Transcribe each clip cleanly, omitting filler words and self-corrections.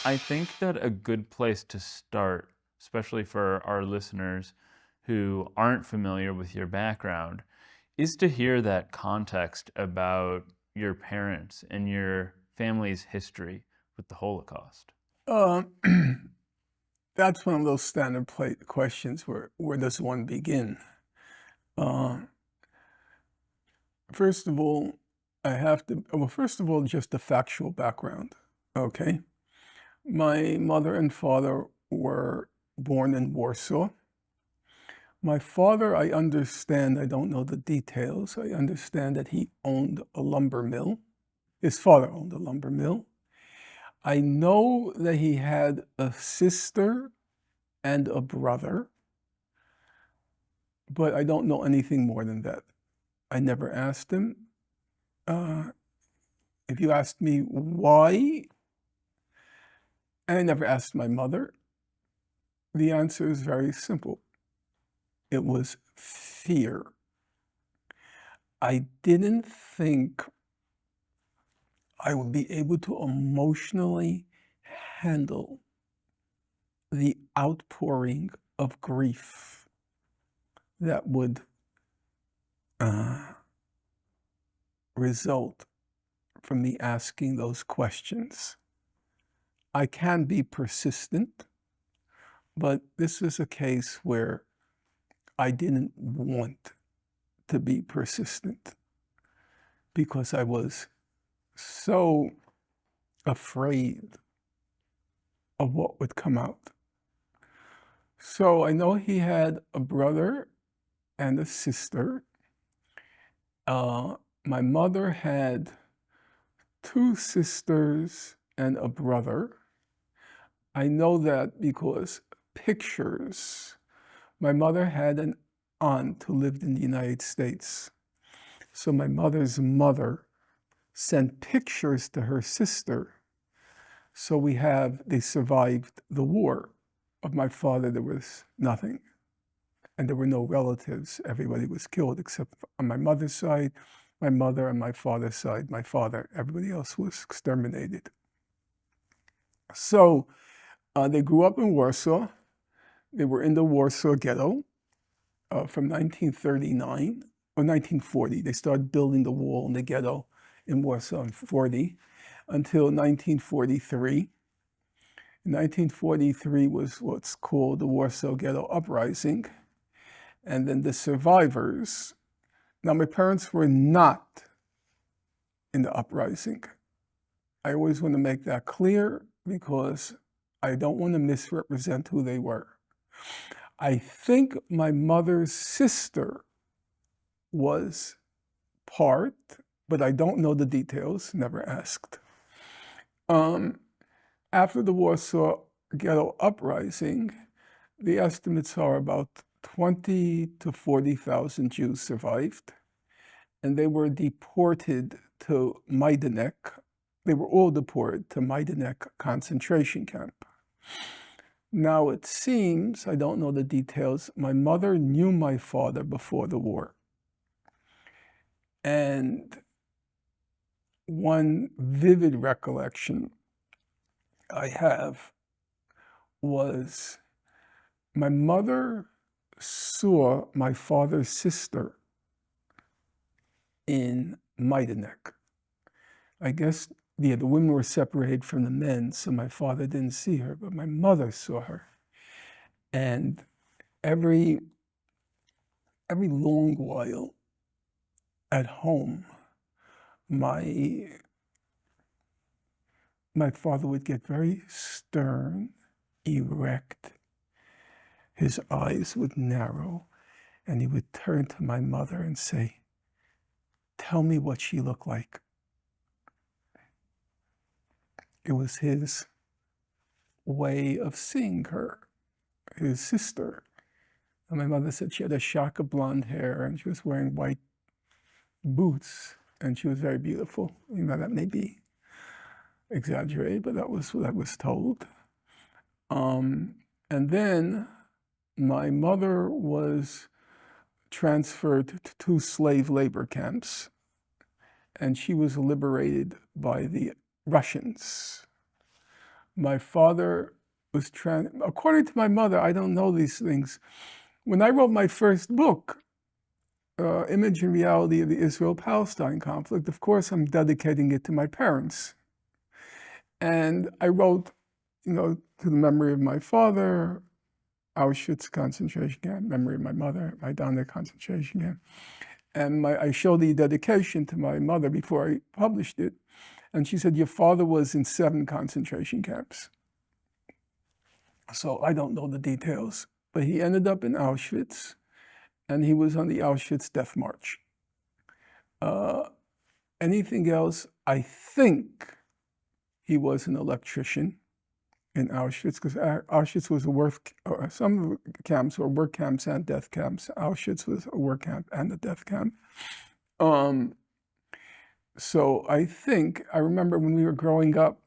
I think that a good place to start, especially for our listeners who aren't familiar with your background, is to hear that context about your parents and your family's history with the Holocaust. Uh, that's one of those standard questions where does one begin? Uh, first of all, first of all, just the factual background, okay? My mother and father were born in Warsaw. My father, I understand, I don't know the details, I understand that he owned a lumber mill. His father owned a lumber mill. I know that he had a sister and a brother, but I don't know anything more than that. I never asked him. If you asked me why, and I never asked my mother, the answer is very simple. It was fear. I didn't think I would be able to emotionally handle the outpouring of grief that would result from me asking those questions. I can be persistent, but this is a case where I didn't want to be persistent because I was so afraid of what would come out. So I know he had a brother and a sister. My mother had 2 sisters and a brother. I know that because pictures. My mother had an aunt who lived in the United States. So my mother's mother sent pictures to her sister. So they survived the war. Of my father, there was nothing. And there were no relatives. Everybody was killed except on my mother's side, my mother, and my father's side, my father. Everybody else was exterminated. So they grew up in Warsaw. They were in the Warsaw Ghetto from 1939 or 1940. They started building the wall in the ghetto in Warsaw in 40 until 1943. In 1943 was what's called the Warsaw Ghetto Uprising. And then the survivors. Now, my parents were not in the uprising. I always want to make that clear because I don't want to misrepresent who they were. I think my mother's sister was part, but I don't know the details, never asked. After the Warsaw Ghetto Uprising, the estimates are about 20 to 40,000 Jews survived, and they were deported to Majdanek. They were all deported to Majdanek concentration camp. Now it seems, I don't know the details, my mother knew my father before the war. And one vivid recollection I have was my mother saw my father's sister in Majdanek. I guess the women were separated from the men, so my father didn't see her, but my mother saw her. And every long while at home, my father would get very stern, erect. His eyes would narrow, and he would turn to my mother and say, "Tell me what she looked like." It was his way of seeing her, his sister. And my mother said she had a shock of blonde hair, and she was wearing white boots, and she was very beautiful. You know, that may be exaggerated, but that was what I was told. And then my mother was transferred to 2 slave labor camps, and she was liberated by the Russians. My father was according to my mother, I don't know these things. When I wrote my first book, Image and Reality of the Israel-Palestine conflict, of course, I'm dedicating it to my parents. And I wrote, to the memory of my father, Auschwitz concentration camp, memory of my mother, Majdanek concentration camp. And I showed the dedication to my mother before I published it. And she said, your father was in 7 concentration camps. So I don't know the details, but he ended up in Auschwitz, and he was on the Auschwitz Death March. Anything else? I think he was an electrician in Auschwitz, because Auschwitz was some of the camps were work camps and death camps. Auschwitz was a work camp and a death camp. So I remember when we were growing up,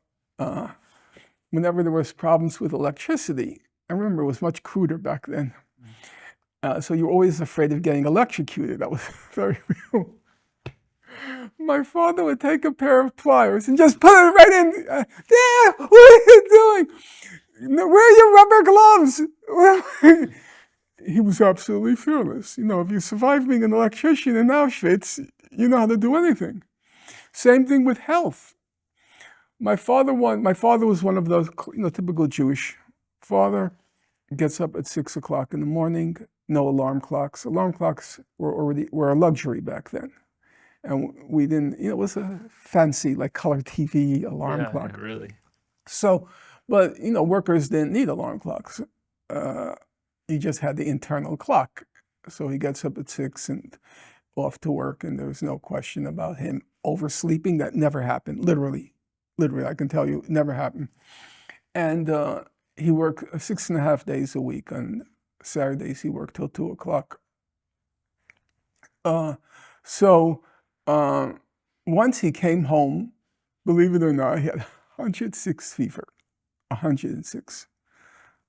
whenever there was problems with electricity, I remember it was much cruder back then. So you were always afraid of getting electrocuted. That was very real. My father would take a pair of pliers and just put it right in. Dad, what are you doing? Where are your rubber gloves? He was absolutely fearless. If you survive being an electrician in Auschwitz, you know how to do anything. Same thing with health. My father was one of those, typical Jewish father. Gets up at 6 o'clock in the morning. No alarm clocks. Alarm clocks were a luxury back then. And we didn't, it was a fancy, like color TV alarm clock. Yeah, really. So, but, workers didn't need alarm clocks. He just had the internal clock. So he gets up at 6 and off to work, and there was no question about him oversleeping. That never happened, literally, I can tell you, it never happened. And he worked 6.5 days a week. On Saturdays, he worked till 2 o'clock. Once he came home, believe it or not, he had 106 fever, 106.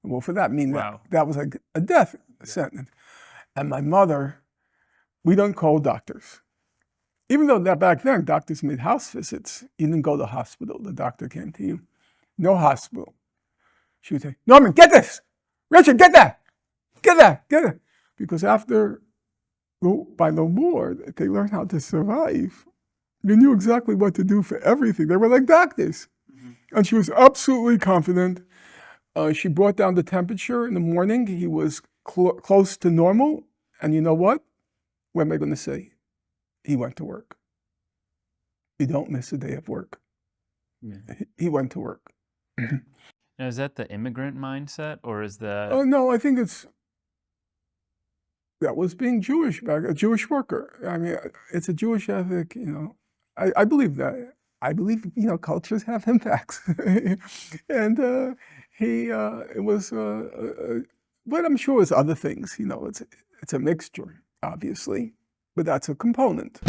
Well, for that, Wow. that was like a death sentence. And my mother, we don't call doctors. Even though that back then, doctors made house visits. You didn't go to the hospital. The doctor came to you. No hospital. She would say, Norman, get this. Richard, get that. Get that. Get it. Because by the war, they learned how to survive. They knew exactly what to do for everything. They were like doctors. Mm-hmm. And she was absolutely confident. She brought down the temperature in the morning. He was close to normal. And you know what? What am I going to say? He went to work. You don't miss a day of work. Yeah. He went to work. Now, is that the immigrant mindset, or is that? Oh, no, I think that was being Jewish, a Jewish worker. I mean, it's a Jewish ethic, I believe that. I believe, cultures have impacts. And it was, but I'm sure it's other things, it's a mixture, obviously, but that's a component.